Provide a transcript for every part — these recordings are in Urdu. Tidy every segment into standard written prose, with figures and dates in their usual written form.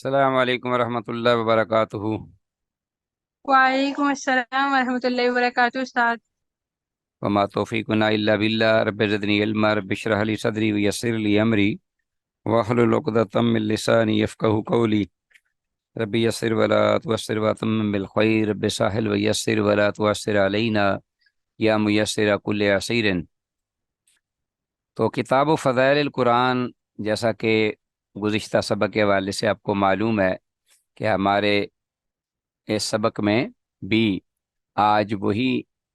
السلام علیکم ورحمۃ اللہ وبرکاتہ۔ وعلیکم السلام ورحمۃ اللہ وبرکاتہ استاد۔ وما توفیقنا الا باللہ، رب زدنی علما، رب اشرح لی صدری ویسر لی امری واحلل عقدۃ من لسانی یفقهوا قولی، رب یسر ولا تعسر واتمم بالخیر، رب ساحل ویسر ولا تعسر علینا یا میسر کل عسیر۔ تو کتاب و فضائل القرآن، جیسا کہ گزشتہ سبق کے حوالے سے آپ کو معلوم ہے کہ ہمارے اس سبق میں بھی آج وہی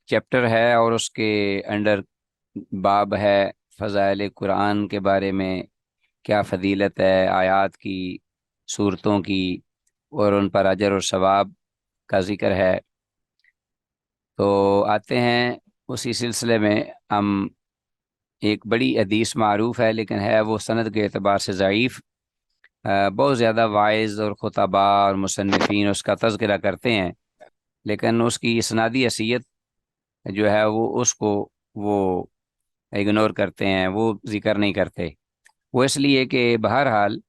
چیپٹر ہے اور اس کے انڈر باب ہے فضائل قرآن کے بارے میں، کیا فضیلت ہے آیات کی، صورتوں کی، اور ان پر اجر اور ثواب کا ذکر ہے۔ تو آتے ہیں اسی سلسلے میں ہم، ایک بڑی حدیث معروف ہے لیکن ہے وہ سند کے اعتبار سے ضعیف، بہت زیادہ واعظ اور خطباء اور مصنفین اس کا تذکرہ کرتے ہیں، لیکن اس کی اسنادی حیثیت جو ہے وہ اگنور کرتے ہیں، وہ ذکر نہیں کرتے۔ وہ اس لیے کہ بہرحال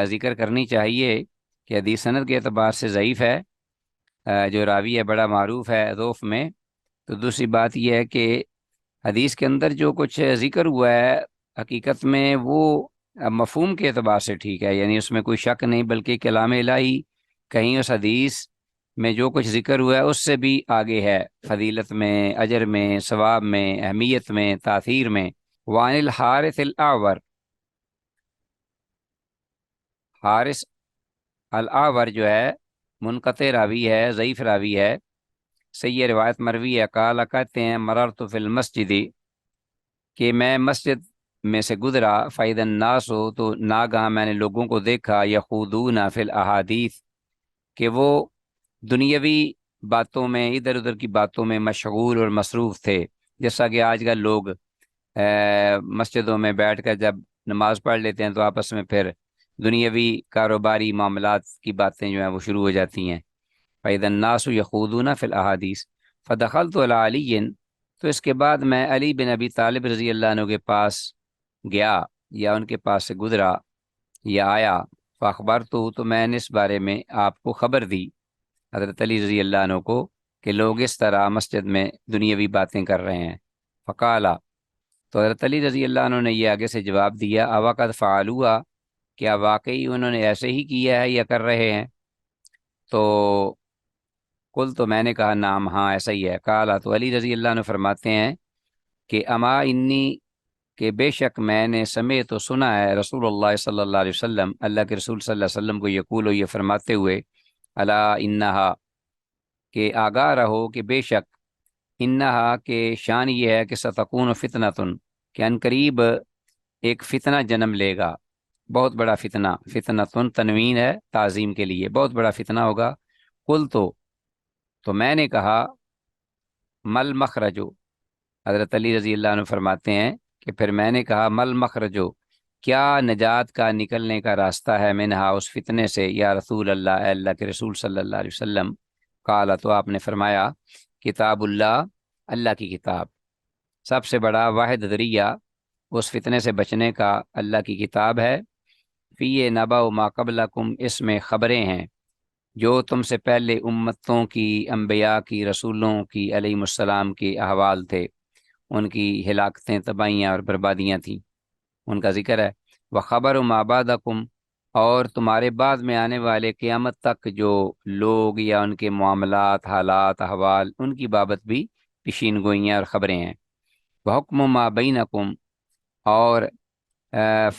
ذکر کرنی چاہیے کہ حدیث سند کے اعتبار سے ضعیف ہے، جو راوی ہے بڑا معروف ہے ضعف میں۔ تو دوسری بات یہ ہے کہ حدیث کے اندر جو کچھ ذکر ہوا ہے حقیقت میں وہ مفہوم کے اعتبار سے ٹھیک ہے، یعنی اس میں کوئی شک نہیں، بلکہ کلام الہی کہیں اس حدیث میں جو کچھ ذکر ہوا ہے اس سے بھی آگے ہے، فضیلت میں، اجر میں، ثواب میں، اہمیت میں، تاثیر میں۔ وعن الحارث الاعور، حارث الاعور جو ہے منقطع راوی ہے، ضعیف راوی ہے، صحیح روایت مروی ہے، قال کہتے ہیں مررت فی المسجد، کہ میں مسجد میں سے گزرا، فَإِذَا النَّاسُ، تو ناگہاں میں نے لوگوں کو دیکھا، یخوضون فی الاحادیث، کہ وہ دنیاوی باتوں میں، ادھر ادھر کی باتوں میں مشغول اور مصروف تھے، جیسا کہ آج کل لوگ مسجدوں میں بیٹھ کر جب نماز پڑھ لیتے ہیں تو آپس میں پھر دنیاوی کاروباری معاملات کی باتیں جو ہیں وہ شروع ہو جاتی ہیں۔ فَإِذَا النَّاسُ يَخُوضُونَ فِي الْأَحَادِيثِ فَدَخَلْتُ عَلَىٰ عَلِيٍّ، تو اس کے بعد میں علی بن ابی طالب رضی اللہ عنہ کے پاس گیا، یا ان کے پاس سے گزرا یا آیا، فَأَخْبَرْتُهُ، تو میں نے اس بارے میں آپ کو خبر دی، حضرت علی رضی اللہ عنہ کو، کہ لوگ اس طرح مسجد میں دنیاوی باتیں کر رہے ہیں۔ فقالا، تو حضرت علی رضی اللہ عنہ نے یہ آگے سے جواب دیا، اوقد فعلوا، کیا واقعی انہوں نے ایسے ہی کیا ہے یا کر رہے ہیں؟ تو تو میں نے کہا نام، ہاں ایسا ہی ہے۔ قالا، تو علی رضی اللہ عنہ فرماتے ہیں کہ اما انی، کہ بے شک میں نے سمعت تو سنا ہے رسول اللہ صلی اللہ علیہ وسلم، اللہ کے رسول صلی اللہ علیہ وسلم کو یقول، یہ فرماتے ہوئے، الا انہا، کہ آگاہ رہو کہ بے شک، انہا، کہ شان یہ ہے کہ ستکون فتنتن، کہ ان قریب ایک فتنہ جنم لے گا، بہت بڑا فتنہ، فتنتن تنوین ہے تعظیم کے لیے، بہت بڑا فتنہ ہوگا۔ قل تو میں نے کہا، مل مخرجو، حضرت علی رضی اللہ عنہ فرماتے ہیں کہ پھر میں نے کہا، مل مخرجو، کیا نجات کا نکلنے کا راستہ ہے، منہا، اس فتنے سے، یا رسول اللہ، اے اللہ کے رسول صلی اللہ علیہ وسلم؟ قال، تو آپ نے فرمایا، کتاب اللہ، اللہ کی کتاب، سب سے بڑا واحد ذریعہ اس فتنے سے بچنے کا اللہ کی کتاب ہے۔ فی نبأ ما قبلکم، اس میں خبریں ہیں جو تم سے پہلے امتوں کی، انبیاء کی، رسولوں کی علیہ السلام کے احوال تھے، ان کی ہلاکتیں، تباہیاں اور بربادیاں تھیں، ان کا ذکر ہے۔ وخبر ما بعدکم، اور تمہارے بعد میں آنے والے قیامت تک جو لوگ یا ان کے معاملات، حالات، احوال، ان کی بابت بھی پیشین گوئیاں اور خبریں ہیں۔ وحکم ما بینکم، اور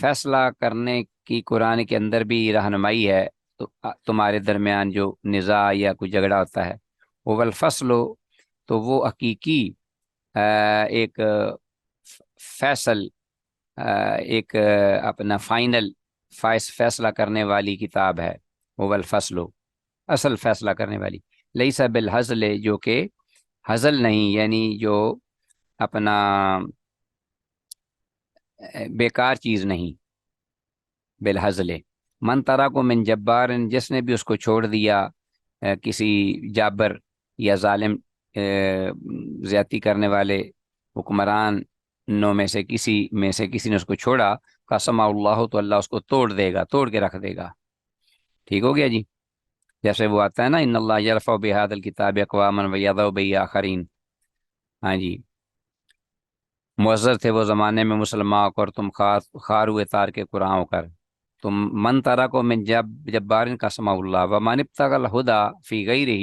فیصلہ کرنے کی قرآن کے اندر بھی رہنمائی ہے، تو تمہارے درمیان جو نزاع یا کوئی جھگڑا ہوتا ہے، وہ الفصل، تو وہ حقیقی ایک فیصل، ایک اپنا فائنل فیصلہ کرنے والی کتاب ہے، وہ الفصل، اصل فیصلہ کرنے والی، لیس بالہزل، جو کہ ہزل نہیں، یعنی جو اپنا بیکار چیز نہیں، بالہزل، من ترا کو من جبار، جس نے بھی اس کو چھوڑ دیا کسی جابر یا ظالم، زیادتی کرنے والے حکمران نو میں سے کسی نے اس کو چھوڑا، قسم اللہ، تو اللہ اس کو توڑ دے گا، توڑ کے رکھ دے گا۔ ٹھیک ہو گیا جی؟ جیسے وہ آتا ہے نا، ان اللہ یرفع بہذا الکتاب اقواما ویضع بہ آخرین۔ ہاں جی، معزز تھے وہ زمانے میں مسلمان اور تم خار ہوئے تار کے قرآن ہو کر۔ تم من ترا کو من جبارن قسم اللہ ومن ابتغى الہدی فی غیرہ،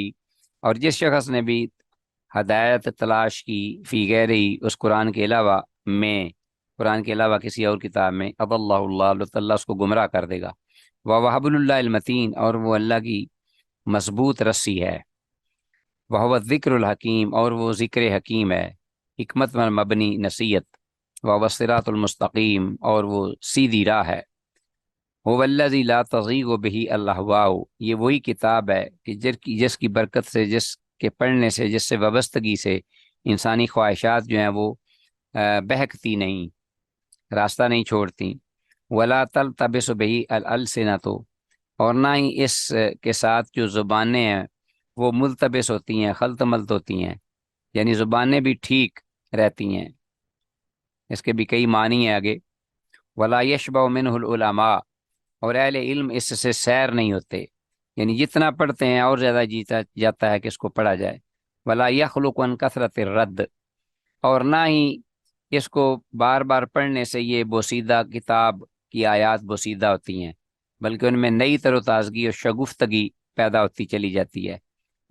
اور جس شخص نے بھی ہدایت تلاش کی فی غیرہ اس قرآن کے علاوہ میں، قرآن کے علاوہ کسی اور کتاب میں، اب اللہ تعالیٰ اس کو گمراہ کر دے گا۔ وَوَحَبُلُ اللَّهِ الْمَتِينَ، اور وہ اللہ کی مضبوط رسی ہے۔ وَهُوَ الذِّكْرُ الحکیم، اور وہ ذکر حکیم ہے، حکمت پر مبنی نصیحت۔ وَهُوَ الصِّرَاطُ الْمُسْتَقِيمُ، اور وہ سیدھی راہ ہے۔ هُوَ الَّذِي لَا تَزِيغُ بِهِ الْأَهْوَاءُ، یہ وہی کتاب ہے کہ جس کی برکت سے، جس کے پڑھنے سے، جس سے وابستگی سے انسانی خواہشات جو ہیں وہ بہکتی نہیں، راستہ نہیں چھوڑتی۔ وَلَا تَلْتَبِسُ بِهِ الْأَلْسِنَةُ، اور نہ ہی اس کے ساتھ جو زبانیں ہیں وہ ملتبس ہوتی ہیں، خلط ملط ہوتی ہیں، یعنی زبانیں بھی ٹھیک رہتی ہیں۔ اس کے بھی کئی معنی ہیں آگے۔ وَلَا يَشْبَعُ مِنْهُ الْعُلَمَاءُ، اور اہل علم اس سے سیر نہیں ہوتے، یعنی جتنا پڑھتے ہیں اور زیادہ جیتا جاتا ہے کہ اس کو پڑھا جائے۔ وَلَا يَخْلُقُ عَنْ كَثْرَةِ الرَّدِّ، اور نہ ہی اس کو بار بار پڑھنے سے یہ بوسیدہ کتاب کی آیات بوسیدہ ہوتی ہیں، بلکہ ان میں نئی تر و تازگی اور شگفتگی پیدا ہوتی چلی جاتی ہے۔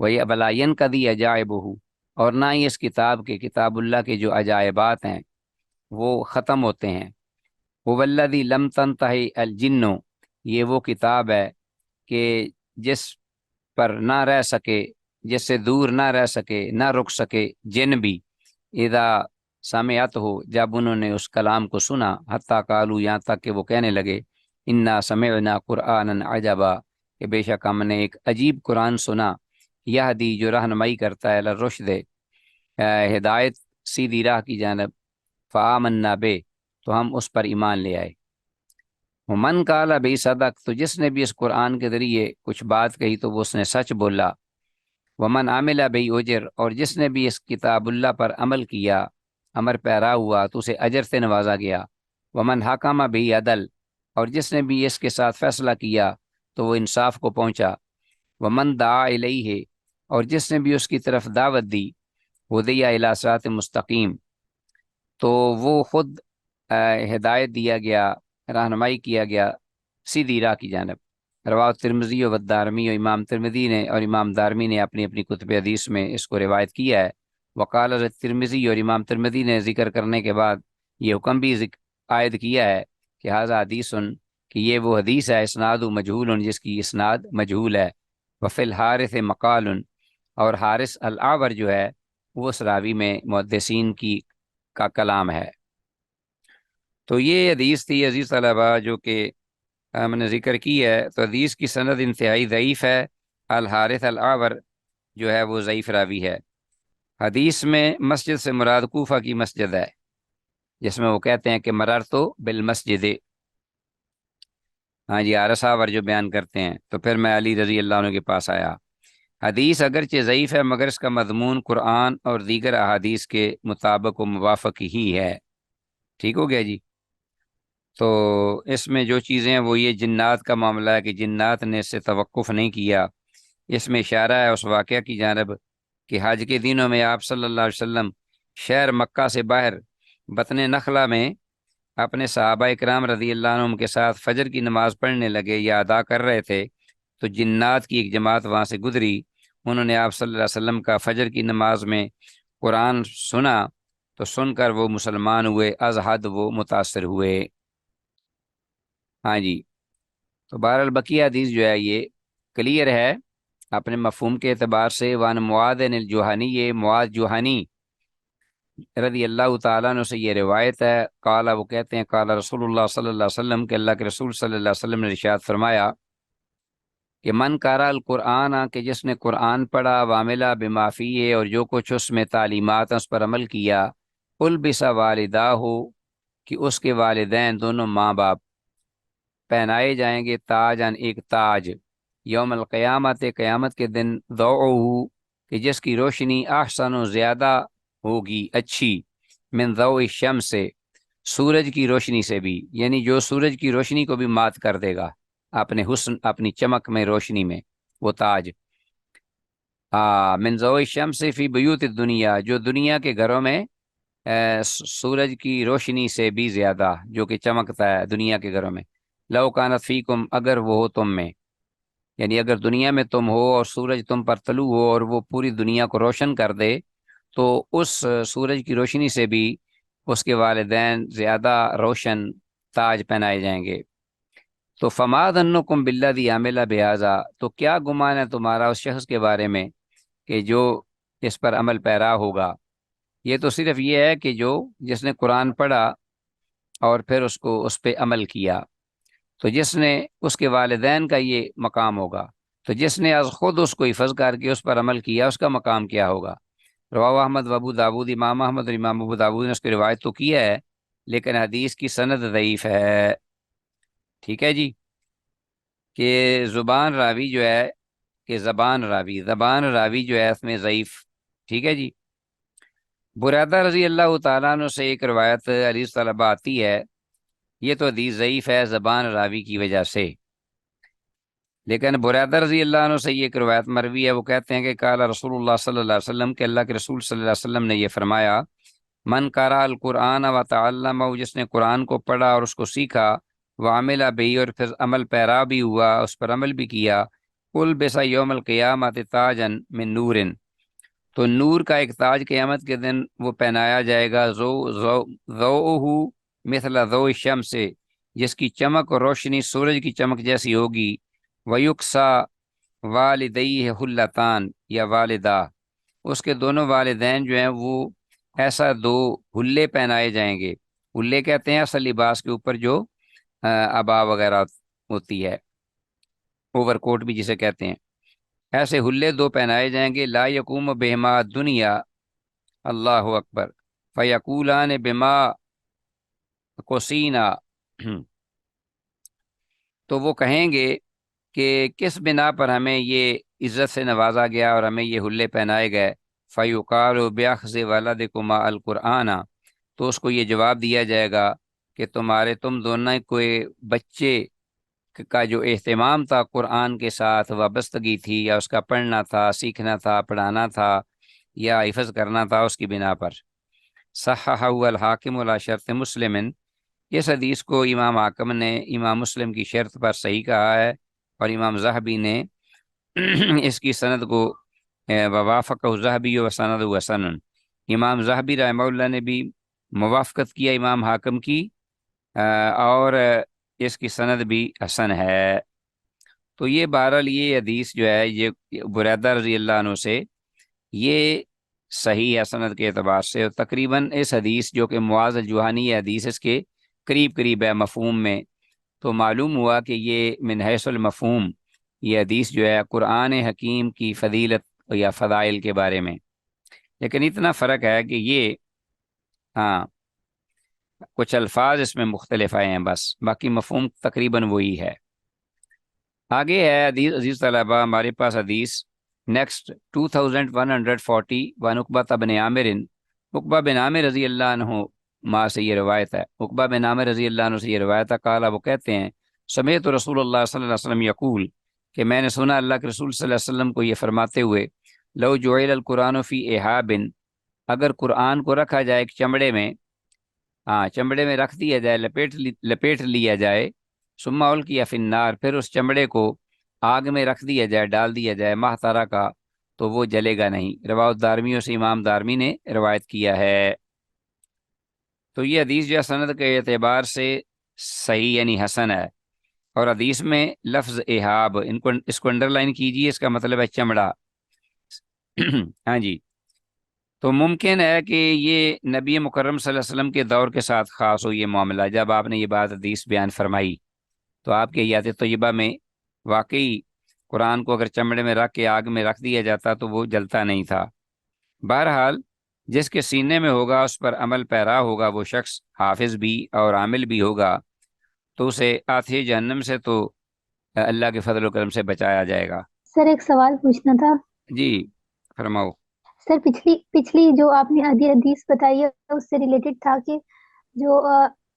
وہی وَلَا يَنْقَضِي عَجَائِبُهُ، اور نہ ہی اس کتاب کے، کتاب اللہ کے جو عجائبات ہیں وہ ختم ہوتے ہیں۔ هُوَ الَّذِي لَمْ تَنْتَهِ الْجِنُّ، یہ وہ کتاب ہے کہ جس پر نہ رہ سکے، جس سے دور نہ رہ سکے، نہ رک سکے جن بھی، اذا سمعت ہو، جب انہوں نے اس کلام کو سنا، حتیٰ قالوا، یہاں تک کہ وہ کہنے لگے، انا سمعنا قرآنا عجبا، کہ بے شک ہم نے ایک عجیب قرآن سنا، یہدی، جو رہنمائی کرتا ہے، الرشد، ہدایت سیدھی راہ کی جانب، فآمنا بے، تو ہم اس پر ایمان لے آئے۔ من قال بے صدق، تو جس نے بھی اس قرآن کے ذریعے کچھ بات کہی تو وہ اس نے سچ بولا۔ ومن عامل بے اجر، اور جس نے بھی اس کتاب اللہ پر عمل کیا، امر پیرا ہوا، تو اسے اجر سے نوازا گیا۔ ومن حکم بے عدل، اور جس نے بھی اس کے ساتھ فیصلہ کیا تو وہ انصاف کو پہنچا۔ ومن دعا الیہ، اور جس نے بھی اس کی طرف دعوت دی، ہدی الی صراط مستقیم، تو وہ خود ہدایت دیا گیا، رہنمائی کیا گیا سیدھی راہ کی جانب۔ رواه ترمذی و دارمی، و امام ترمذی نے اور امام دارمی نے اپنی اپنی کتب حدیث میں اس کو روایت کیا ہے۔ وقال ترمذی، اور امام ترمذی نے ذکر کرنے کے بعد یہ حکم بھی عائد کیا ہے کہ ھذا حدیث، کہ یہ وہ حدیث ہے، اسناد مجہول، جس کی اسناد مجہول ہے۔ وفی الحارث مقال، اور حارث الاعور جو ہے وہ اس راوی میں محدثین کا کلام ہے۔ تو یہ حدیث تھی عزیز طلبہ جو کہ ہم نے ذکر کی ہے۔ تو حدیث کی سند انتہائی ضعیف ہے۔ الحارث الاعور جو ہے وہ ضعیف راوی ہے۔ حدیث میں مسجد سے مراد کوفہ کی مسجد ہے، جس میں وہ کہتے ہیں کہ مررتو بالمسجد۔ ہاں جی، حارث الاعور جو بیان کرتے ہیں، تو پھر میں علی رضی اللہ عنہ کے پاس آیا۔ حدیث اگرچہ ضعیف ہے مگر اس کا مضمون قرآن اور دیگر احادیث کے مطابق و موافق ہی ہے۔ ٹھیک ہو گیا جی؟ تو اس میں جو چیزیں ہیں وہ یہ جنات کا معاملہ ہے کہ جنات نے اس سے توقف نہیں کیا۔ اس میں اشارہ ہے اس واقعہ کی جانب کہ حج کے دنوں میں آپ صلی اللہ علیہ وسلم شہر مکہ سے باہر بطن نخلا میں اپنے صحابہ اکرام رضی اللہ عنہم کے ساتھ فجر کی نماز پڑھنے لگے یا ادا کر رہے تھے، تو جنات کی ایک جماعت وہاں سے گزری۔ انہوں نے آپ صلی اللہ علیہ وسلم کا فجر کی نماز میں قرآن سنا، تو سن کر وہ مسلمان ہوئے، از حد وہ متاثر ہوئے۔ ہاں جی، تو بہرحال بقیہ حدیث جو ہے یہ کلیئر ہے اپنے مفہوم کے اعتبار سے۔ وان معاذ الجوہنی، یہ معاذ جوہنی رضی اللہ تعالیٰ عنہ سے یہ روایت ہے۔ قال، وہ کہتے ہیں، قال رسول اللہ صلی اللہ علیہ وسلم، کہ اللہ کے رسول صلی اللہ علیہ وسلم نے ارشاد فرمایا کہ من قرأ القرآن، کہ جس نے قرآن پڑھا، وعمل بما فیہ، اور جو کچھ اس میں تعلیمات ہیں اس پر عمل کیا، البس والداہ، کہ اس کے والدین دونوں ماں باپ پہنائے جائیں گے تاجن، ایک تاج، یوم القیامت، قیامت کے دن، ضوءہ، کہ جس کی روشنی احسن و زیادہ ہوگی، اچھی، من ضوء الشمس سے، سورج کی روشنی سے بھی، یعنی جو سورج کی روشنی کو بھی مات کر دے گا، اپنے حسن، اپنی چمک میں، روشنی میں، وہ تاج۔ من ضوء الشمس فی بیوت الدنیا، جو دنیا کے گھروں میں سورج کی روشنی سے بھی زیادہ جو کہ چمکتا ہے دنیا کے گھروں میں۔ لو کانت فیکم، اگر وہ ہو تم میں، یعنی اگر دنیا میں تم ہو اور سورج تم پر طلوع ہو اور وہ پوری دنیا کو روشن کر دے، تو اس سورج کی روشنی سے بھی اس کے والدین زیادہ روشن تاج پہنائے جائیں گے۔ تو فما ظنکم بالذی عمل بہذا، تو کیا گمان ہے تمہارا اس شخص کے بارے میں کہ جو اس پر عمل پیرا ہوگا؟ یہ تو صرف یہ ہے کہ جس نے قرآن پڑھا اور پھر اس پہ عمل کیا، تو جس نے اس کے والدین کا یہ مقام ہوگا، تو جس نے از خود اس کو حفظ کر کے اس پر عمل کیا اس کا مقام کیا ہوگا۔ رواہ احمد و ابو داود، امام احمد اور امام ابو داود نے اس کی روایت تو کیا ہے، لیکن حدیث کی سند ضعیف ہے۔ ٹھیک ہے جی، کہ زبان راوی جو ہے، کہ زبان راوی جو ہے اس میں ضعیف۔ ٹھیک ہے جی۔ بریدہ رضی اللہ تعالیٰ عنہ سے ایک روایت حدیث طلبہ آتی ہے، یہ تو حدیث ضعیف ہے زبان راوی کی وجہ سے، لیکن بریدہ رضی اللہ عنہ سے یہ ایک روایت مروی ہے۔ وہ کہتے ہیں کہ قال رسول اللہ صلی اللہ علیہ وسلم، کہ اللہ کے رسول صلی اللہ علیہ وسلم نے یہ فرمایا، من قرأ القرآن و تعلمہ، جس نے قرآن کو پڑھا اور اس کو سیکھا، وعمل بہ، اور پھر عمل پیرا بھی ہوا، اس پر عمل بھی کیا، البس یوم القیامت تاجا من نور، تو نور کا ایک تاج قیامت کے دن وہ پہنایا جائے گا، ضوءہ مثل ضوء الشمس، جس کی چمک اور روشنی سورج کی چمک جیسی ہوگی، ویکسا والدیہ حلتان، یا والدہ، اس کے دونوں والدین جو ہیں وہ ایسا دو حلے پہنائے جائیں گے۔ حلے کہتے ہیں اصل لباس کے اوپر جو عبا وغیرہ ہوتی ہے، اوور کوٹ بھی جسے کہتے ہیں، ایسے حلے دو پہنائے جائیں گے، لا یقوم بہما دنیا، اللہ اکبر، فیقولان بما کوسینا، تو وہ کہیں گے کہ کس بنا پر ہمیں یہ عزت سے نوازا گیا اور ہمیں یہ حلے پہنائے گئے۔ فیقال بیاخذ ولدکما القرآن، تو اس کو یہ جواب دیا جائے گا کہ تم دونوں کوئی بچے کا جو اہتمام تھا قرآن کے ساتھ، وابستگی تھی، یا اس کا پڑھنا تھا، سیکھنا تھا، پڑھانا تھا، یا حفظ کرنا تھا، اس کی بنا پر۔ صححہ الحاکم علی شرط مسلم، اس حدیث کو امام حاکم نے امام مسلم کی شرط پر صحیح کہا ہے، اور امام ذہبی نے اس کی سند کو وافقہ ذہبی و سند حسن، امام ذہبی رحمہ اللہ نے بھی موافقت کیا امام حاکم کی، اور اس کی سند بھی حسن ہے۔ تو یہ بہرحال یہ حدیث جو ہے یہ بریدہ رضی اللہ عنہ سے یہ صحیح ہے سند کے اعتبار سے، اور تقریباً اس حدیث جو کہ معاذ الجوہانی حدیث اس کے قریب قریب ہے مفہوم میں، تو معلوم ہوا کہ یہ من حیث المفہوم یہ حدیث جو ہے قرآن حکیم کی فضیلت یا فضائل کے بارے میں، لیکن اتنا فرق ہے کہ یہ ہاں کچھ الفاظ اس میں مختلف آئے ہیں بس، باقی مفہوم تقریباً وہی ہے۔ آگے ہے حدیث، عزیز طلبہ ہمارے پاس حدیث نیکسٹ 2140، وان عقبہ بن عامر، عقبہ بن عامر رضی اللہ عنہ ماں سے یہ روایت ہے، عقبہ بن عامر رضی اللہ عنہ سے یہ روایت ہے، قال، وہ کہتے ہیں، سمیعت رسول اللہ صلی اللہ علیہ وسلم یقول، کہ میں نے سنا اللہ کے رسول صلی اللہ علیہ وسلم کو یہ فرماتے ہوئے، لو جعل القرآن فی احاب، اگر قرآن کو رکھا جائے ایک چمڑے میں، چمڑے میں رکھ دیا جائے، لپیٹ لیا جائے، ثم القی فی النار، پھر اس چمڑے کو آگ میں رکھ دیا جائے، ڈال دیا جائے، ماہ تارا کا، تو وہ جلے گا نہیں۔ رواہ دارمیوں سے امام دارمی نے روایت کیا ہے۔ تو یہ حدیث جو ہے سند کے اعتبار سے صحیح یعنی حسن ہے، اور حدیث میں لفظ احاب، اس کو انڈر لائن کیجیے، اس کا مطلب ہے چمڑا۔ ہاں جی، تو ممکن ہے کہ یہ نبی مکرم صلی اللہ علیہ وسلم کے دور کے ساتھ خاص ہو یہ معاملہ، جب آپ نے یہ بات حدیث بیان فرمائی، تو آپ کے حیات طیبہ میں واقعی قرآن کو اگر چمڑے میں رکھ کے آگ میں رکھ دیا جاتا تو وہ جلتا نہیں تھا۔ بہرحال جس کے سینے میں ہوگا اس پر عمل پیرا ہوگا، وہ شخص حافظ بھی اور عامل بھی ہوگا، تو اسے آتش جہنم سے تو اللہ کے فضل و کرم سے بچایا جائے گا۔ سر ایک سوال پوچھنا تھا۔ جی فرماؤ۔ سر پچھلی جو آپ نے حدیث بتائی ہے اس سے ریلیٹڈ تھا کہ جو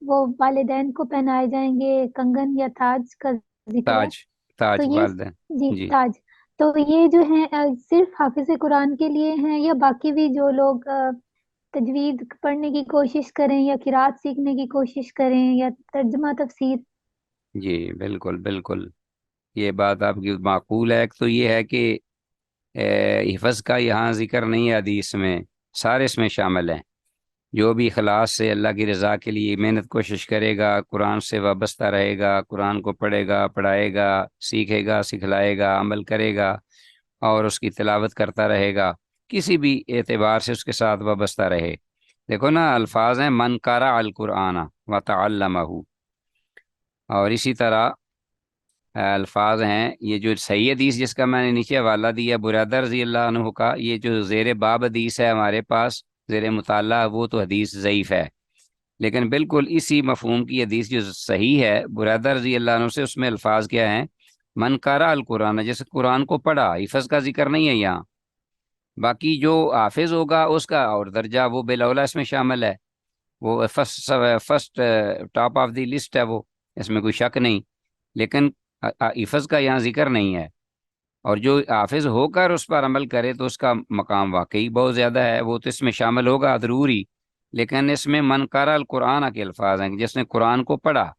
وہ والدین کو پہنائے جائیں گے کنگن یا تاج کا ذکر ہے، تاج، تاج تو یہ والدین، جی جی تاج، تو یہ جو ہے صرف حافظ قرآن کے لیے ہیں یا باقی بھی جو لوگ تجوید پڑھنے کی کوشش کریں یا قرات سیکھنے کی کوشش کریں یا ترجمہ تفسیر؟ جی بالکل بالکل، یہ بات آپ کی معقول ہے۔ ایک تو یہ ہے کہ حفظ کا یہاں ذکر نہیں ہے حدیث میں، سارے اس میں شامل ہیں۔ جو بھی اخلاص سے اللہ کی رضا کے لیے محنت کوشش کرے گا، قرآن سے وابستہ رہے گا، قرآن کو پڑھے گا، پڑھائے گا، سیکھے گا، سکھلائے گا، عمل کرے گا اور اس کی تلاوت کرتا رہے گا، کسی بھی اعتبار سے اس کے ساتھ وابستہ رہے۔ دیکھو نا، الفاظ ہیں من قرأ القرآن وتعلمہ، اور اسی طرح الفاظ ہیں یہ جو صحیح حدیث جس کا میں نے نیچے حوالہ دیا برادر رضی اللہ عنہ کا، یہ جو زیر باب حدیث ہے ہمارے پاس زیر مطالعہ، وہ تو حدیث ضعیف ہے، لیکن بالکل اسی مفہوم کی حدیث جو صحیح ہے برادر رضی اللہ عنہ سے، اس میں الفاظ کیا ہیں؟ من قرأ القرآن، جیسے قرآن کو پڑھا، حفظ کا ذکر نہیں ہے یہاں۔ باقی جو حافظ ہوگا اس کا اور درجہ وہ بالاولیٰ اس میں شامل ہے، وہ first top of the list ہے، وہ اس میں کوئی شک نہیں، لیکن حفظ کا یہاں ذکر نہیں ہے۔ اور جو حافظ ہو کر اس پر عمل کرے تو اس کا مقام واقعی بہت زیادہ ہے، وہ تو اس میں شامل ہوگا ضروری، لیکن اس میں من قرأ القرآن کے الفاظ ہیں کہ جس نے قرآن کو پڑھا،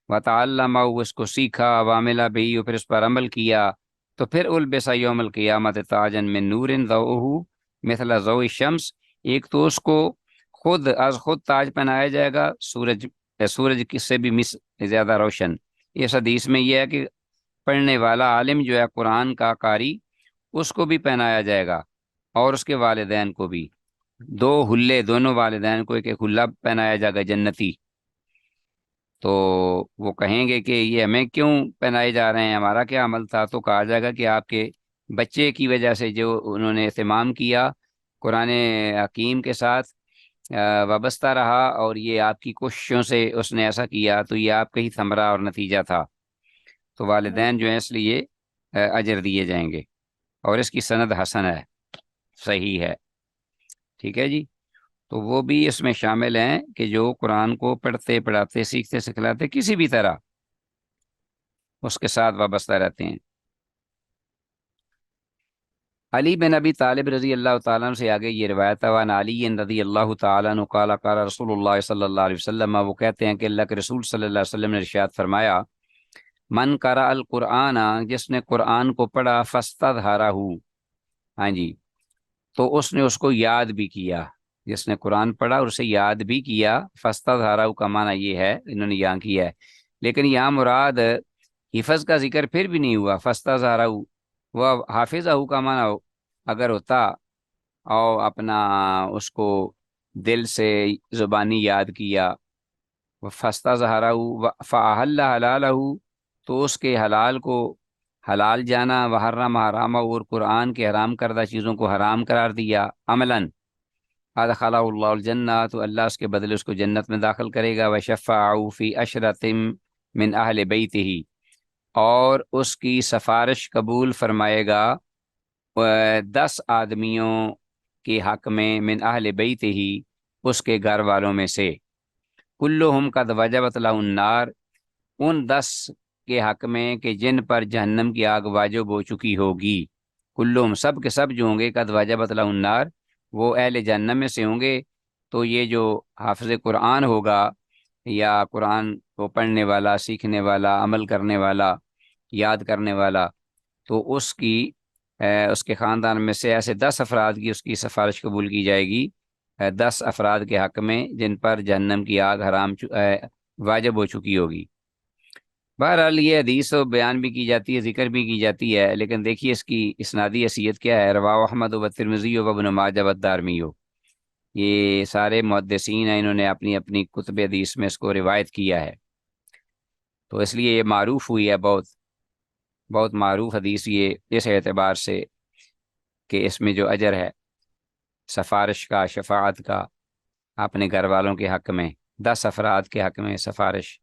وتعلمہ، اس کو سیکھا، وعمل بہ، پھر اس پر عمل کیا، تو پھر البس یوم القیامت تاجا من نور ضوءہ مثل ضوء الشمس، ایک تو اس کو خود از خود تاج پہنایا جائے گا، سورج کس سے بھی زیادہ روشن۔ اس حدیث میں یہ ہے کہ پڑھنے والا عالم جو ہے قرآن کا قاری، اس کو بھی پہنایا جائے گا اور اس کے والدین کو بھی، دو حلے، دونوں والدین کو ایک ایک حلہ پہنایا جائے گا جنتی۔ تو وہ کہیں گے کہ یہ ہمیں کیوں پہنائے جا رہے ہیں، ہمارا کیا عمل تھا؟ تو کہا جائے گا کہ آپ کے بچے کی وجہ سے جو انہوں نے اہتمام کیا قرآن حکیم کے ساتھ، وابستہ رہا، اور یہ آپ کی کوششوں سے اس نے ایسا کیا، تو یہ آپ کا ہی ثمرہ اور نتیجہ تھا۔ تو والدین جو ہیں اس لیے اجر دیے جائیں گے، اور اس کی سند حسن ہے، صحیح ہے، ٹھیک ہے جی۔ تو وہ بھی اس میں شامل ہیں کہ جو قرآن کو پڑھتے پڑھاتے سیکھتے سکھلاتے کسی بھی طرح اس کے ساتھ وابستہ رہتے ہیں۔ علی بن ابی طالب رضی اللہ تعالیٰ عنہ سے آگے یہ روایت ہے، وعن علی رضی اللہ تعالیٰ عنہ قال قال رسول اللہ صلی اللہ علیہ وسلم، وہ کہتے ہیں کہ اللہ کے رسول صلی اللہ علیہ وسلم نے ارشاد فرمایا، من قرأ القرآن، جس نے قرآن کو پڑھا، فاستظہرہ، ہاں جی، تو اس نے اس کو یاد بھی کیا، جس نے قرآن پڑھا اور اسے یاد بھی کیا، فاستظہرہ کا معنی یہ ہے، انہوں نے یہاں کیا ہے، لیکن یہاں مراد حفظ کا ذکر پھر بھی نہیں ہوا، فاستظہرہ، وہ حافظہ کا معنی اگر ہوتا اور اپنا اس کو دل سے زبانی یاد کیا، فاستظہرہ فاحل حلالہ، تو اس کے حلال کو حلال جانا، وحرم حرامہ، اور قرآن کے حرام کردہ چیزوں کو حرام قرار دیا عملاً، ادخلہ اللہ الجنہ، تو اللہ اس کے بدلے اس کو جنت میں داخل کرے گا، وشفعہ فی عشرۃ من اہل بیتہ، اور اس کی سفارش قبول فرمائے گا 10 آدمیوں کے حق میں، من اہل بیتہ، اس کے گھر والوں میں سے، کلہم قد وجبت لہ النار، ان 10 کے حق میں کہ جن پر جہنم کی آگ واجب ہو چکی ہوگی، کلہم، سب کے سب جو ہوں گے، قد وجبت لہ النار، وہ اہل جہنم میں سے ہوں گے۔ تو یہ جو حافظ قرآن ہوگا یا قرآن کو پڑھنے والا، سیکھنے والا، عمل کرنے والا، یاد کرنے والا، تو اس کے خاندان میں سے ایسے 10 افراد کی اس کی سفارش قبول کی جائے گی، 10 افراد کے حق میں جن پر جہنم کی آگ واجب ہو چکی ہوگی۔ بہرحال یہ حدیث و بیان بھی کی جاتی ہے، ذکر بھی کی جاتی ہے، لیکن دیکھیے اس کی اسنادی حیثیت کیا ہے، رواه احمد و ترمذی و ابن ماجہ والدارمی، یہ سارے محدثین ہیں، انہوں نے اپنی اپنی کتب حدیث میں اس کو روایت کیا ہے، تو اس لیے یہ معروف ہوئی ہے، بہت بہت معروف حدیث یہ، اس اعتبار سے کہ اس میں جو اجر ہے سفارش کا، شفاعت کا، اپنے گھر والوں کے حق میں، 10 افراد کے حق میں سفارش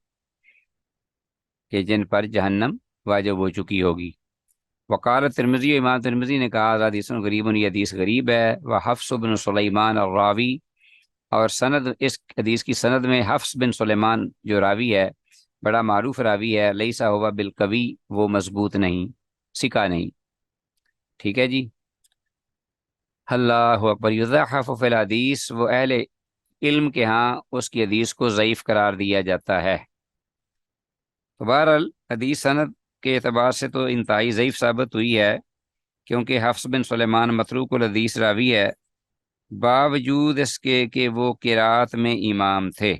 کہ جن پر جہنم واجب ہو چکی ہوگی۔ وقال ترمذی، امام ترمذی نے کہا، حدیث غریب، یہ حدیث غریب ہے، وحفص بن سلیمان الراوی، اور سند، اس حدیث کی سند میں حفص بن سلیمان جو راوی ہے بڑا معروف راوی ہے، لیسا ہوا بالقوی، وہ مضبوط نہیں، سکا نہیں، ٹھیک ہے جی۔ اللہ اکبر، یضعف فی الحدیث، وہ اہل علم کے ہاں اس کی حدیث کو ضعیف قرار دیا جاتا ہے۔ تو بہرحال حدیث سند کے اعتبار سے تو انتہائی ضعیف ثابت ہوئی ہے، کیونکہ حفص بن سلیمان متروک الحدیث راوی ہے، باوجود اس کے کہ وہ قرات میں امام تھے۔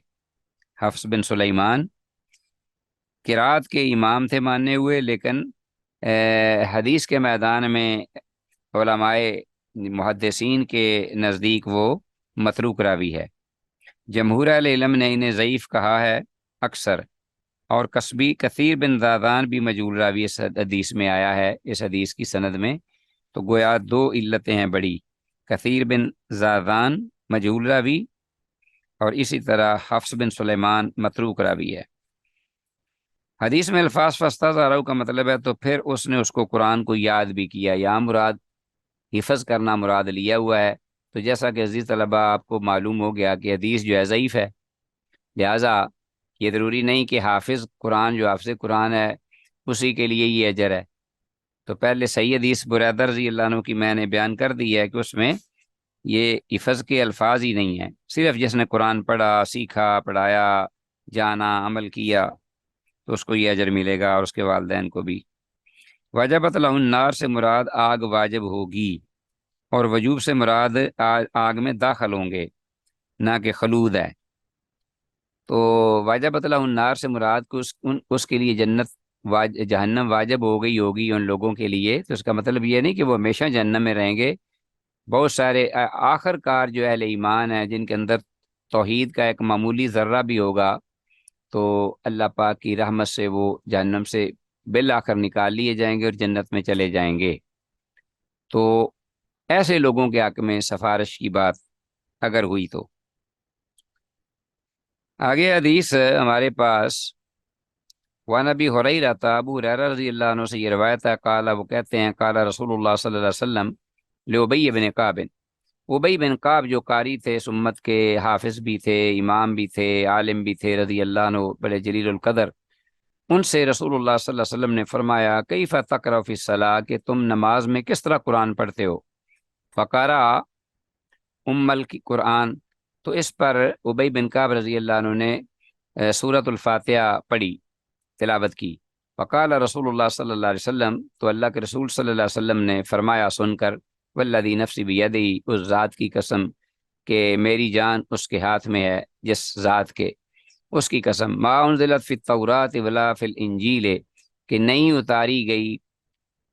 حفص بن سلیمان قرات کے امام تھے ماننے ہوئے، لیکن حدیث کے میدان میں علماء محدثین کے نزدیک وہ متروک راوی ہے۔ جمہور اہل علم نے انہیں ضعیف کہا ہے اکثر، اور کسبی کثیر بن زادان بھی مجہول راوی اس حدیث میں آیا ہے، اس حدیث کی سند میں۔ تو گویا دو علتیں ہیں بڑی، کثیر بن زادان مجہول راوی، اور اسی طرح حفص بن سلیمان متروک راوی ہے۔ حدیث میں الفاظ فاستظہروا کا مطلب ہے تو پھر اس نے اس کو قرآن کو یاد بھی کیا، یا مراد حفظ کرنا مراد لیا ہوا ہے۔ تو جیسا کہ عزیز طلبہ آپ کو معلوم ہو گیا کہ حدیث جو ہے ضعیف ہے، لہٰذا یہ ضروری نہیں کہ حافظ قرآن جو حافظ قرآن ہے اسی کے لیے یہ اجر ہے۔ تو پہلے صحیح حدیث بریدہ رضی اللہ عنہ کی میں نے بیان کر دی ہے کہ اس میں یہ حفظ کے الفاظ ہی نہیں ہیں، صرف جس نے قرآن پڑھا، سیکھا، پڑھایا، جانا، عمل کیا تو اس کو یہ اجر ملے گا، اور اس کے والدین کو بھی۔ وجبت لہ النار سے مراد آگ واجب ہوگی، اور وجوب سے مراد آگ میں داخل ہوں گے، نہ کہ خلود ہے۔ تو وجبت لہ النار سے مراد کو اس کے لیے جہنم واجب ہو گئی ہوگی ان لوگوں کے لیے، تو اس کا مطلب یہ نہیں کہ وہ ہمیشہ جہنم میں رہیں گے۔ بہت سارے آخر کار جو اہل ایمان ہیں جن کے اندر توحید کا ایک معمولی ذرہ بھی ہوگا، تو اللہ پاک کی رحمت سے وہ جہنم سے بالآخر نکال لیے جائیں گے اور جنت میں چلے جائیں گے۔ تو ایسے لوگوں کے حق میں سفارش کی بات اگر ہوئی تو آگے حدیث ہمارے پاس وعن ابی ہریرہ، ابو ہریرہ رضی اللہ عنہ سے یہ روایت ہے، قال، وہ کہتے ہیں، قال رسول اللہ صلی اللہ علیہ وسلم لابی بن کعب، ابی بن کعب جو قاری تھے، اس امت کے حافظ بھی تھے، امام بھی تھے، عالم بھی تھے، رضی اللہ عنہ، بڑے جلیل القدر، ان سے رسول اللہ صلی اللہ علیہ وسلم نے فرمایا، کیف تقرأ فی الصلاۃ، کہ تم نماز میں کس طرح قرآن پڑھتے ہو؟ فقرأ قرآن، تو اس پر ابی بن کعب رضی اللہ عنہ نے سورۃ الفاتحہ پڑھی، تلاوت کی۔ فقال رسول اللہ صلی اللہ علیہ وسلم، تو اللہ کے رسول صلی اللہ علیہ وسلم نے فرمایا سن کر، والذی نفسی بیدی، اس ذات کی قسم کہ میری جان اس کے ہاتھ میں ہے، جس ذات کے، اس کی قسم، ما انزلت فی التوراۃ ولا فی الانجیل، کہ نہیں اتاری گئی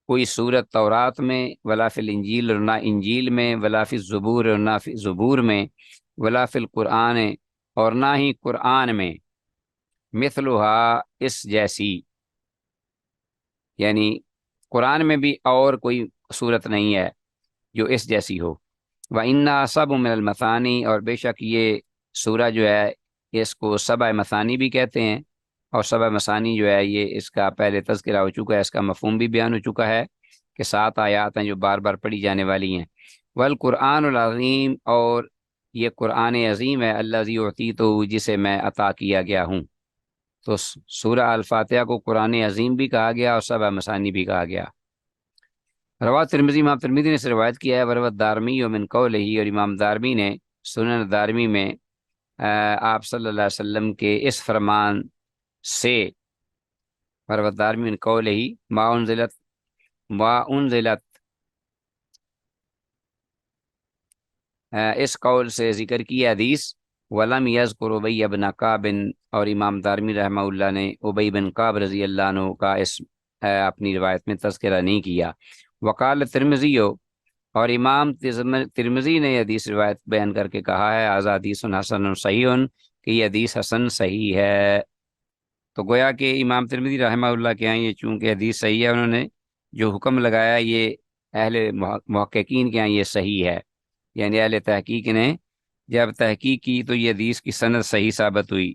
کوئی صورت تورات میں، ولا فی الانجیل، اور نہ انجیل میں، ولا فی الزبور، اور نہ فی زبور میں، ولا فی القرآن، اور نہ ہی قرآن میں، مثلھا، اس جیسی، یعنی قرآن میں بھی اور کوئی صورت نہیں ہے جو اس جیسی ہو۔ وَإِنَّا سَبْعٌ مِّنَ الْمَثَانِي، اور بے شک یہ سورہ جو ہے اس کو سبع مثانی بھی کہتے ہیں، اور سبع مثانی جو ہے یہ اس کا پہلے تذکرہ ہو چکا ہے، اس کا مفہوم بھی بیان ہو چکا ہے کہ 7 آیات ہیں جو بار بار پڑھی جانے والی ہیں۔ والقرآن العظیم، اور یہ قرآن عظیم ہے، الذی اعطیتہ، جسے میں عطا کیا گیا ہوں۔ تو سورہ الفاتحہ کو قرآن عظیم بھی کہا گیا اور سبع مثانی بھی کہا گیا۔ روایت ترمذی، امام ترمذی نے سے روایت کیا ہے، وروت دارمی من قولہ، اور امام دارمی نے سنن دارمی میں آپ صلی اللہ علیہ وسلم کے اس فرمان سے، وروت دارمی من قولہ ما انزلت، اس قول سے ذکر کی حدیث، ولم یذکر ابی بن کعب، اور امام دارمی رحمہ اللہ نے ابی بن کعب رضی اللہ عنہ کا اس اپنی روایت میں تذکرہ نہیں کیا۔ وقال ترمذی، اور امام ترمذی نے یہ حدیث روایت بیان کر کے کہا ہے، ھذا حدیث حسن صحیح، کہ یہ حدیث حسن صحیح ہے۔ تو گویا کہ امام ترمذی رحمہ اللہ کے ہاں یہ چونکہ حدیث صحیح ہے، انہوں نے جو حکم لگایا یہ اہل محققین کے ہاں یہ صحیح ہے، یعنی اہل تحقیق نے جب تحقیق کی تو یہ حدیث کی سند صحیح ثابت ہوئی۔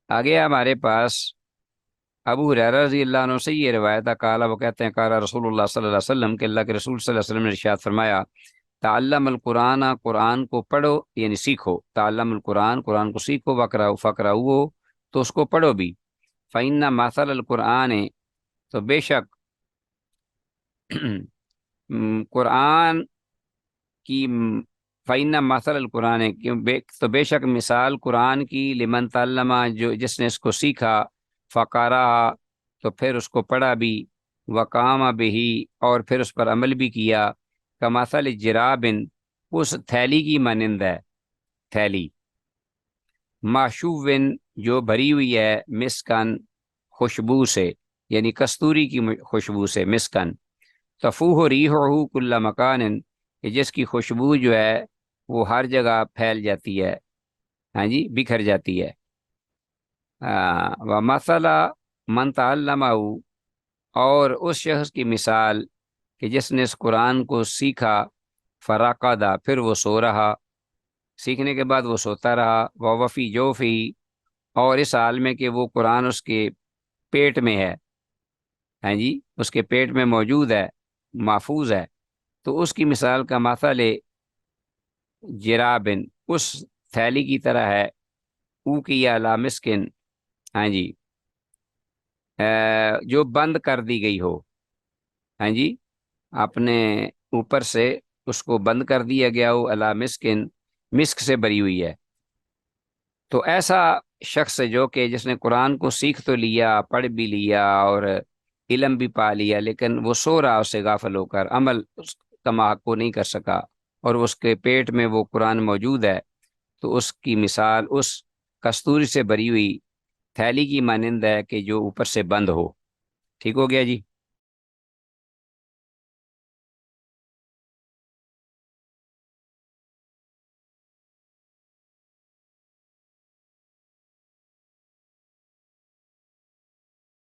آگے ہمارے پاس ابو ہریرہ رضی اللہ عنہ سے یہ روایت ہے، قال، وہ کہتے ہیں، قال رسول اللہ صلی اللہ علیہ وسلم، کہ اللہ کے رسول صلی اللہ علیہ وسلم نے ارشاد فرمایا، تعلم القرآن، قرآن کو پڑھو، یعنی سیکھو، تعلم القرآن، قرآن کو سیکھو، وقرأ، فقرأوا، تو اس کو پڑھو بھی، فإن مثل القرآن، تو بے شک قرآن کی فإن مثل القرآن تو بے شک مثال قرآن کی لمن تعلم، جو جس نے اس کو سیکھا، فقرا تو پھر اس کو پڑھا بھی، وقام بہی اور پھر اس پر عمل بھی کیا، کمثل جرابن اس تھیلی کی مانند ہے، تھیلی، معشوبن جو بھری ہوئی ہے، مسکن خوشبو سے، یعنی کستوری کی خوشبو سے، مسکن، تفوح ریحہ کل مکان، کہ جس کی خوشبو جو ہے وہ ہر جگہ پھیل جاتی ہے، ہاں جی، بکھر جاتی ہے۔ ومثل من تعلمہ، اور اس شخص کی مثال کہ جس نے اس قرآن کو سیکھا، فراقدہ پھر وہ سو رہا، سیکھنے کے بعد وہ سوتا رہا، وفی جوفی اور اس حال میں کہ وہ قرآن اس کے پیٹ میں ہے، ہاں جی، اس کے پیٹ میں موجود ہے، محفوظ ہے، تو اس کی مثال کا مثل جرابن اس تھیلی کی طرح ہے، او کی علی مسکن، ہاں جی، جو بند کر دی گئی ہو، ہاں جی، اپنے اوپر سے اس کو بند کر دیا گیا ہو، علی مسکن مسک سے بری ہوئی ہے۔ تو ایسا شخص جو کہ جس نے قرآن کو سیکھ تو لیا، پڑھ بھی لیا اور علم بھی پا لیا، لیکن وہ سو رہا اس سے غافل ہو کر، عمل اس کا محقق نہیں کر سکا، اور اس کے پیٹ میں وہ قرآن موجود ہے، تو اس کی مثال اس کستوری سے بری ہوئی تھیلی کی مانند ہے کہ جو اوپر سے بند ہو۔ ٹھیک ہو گیا جی؟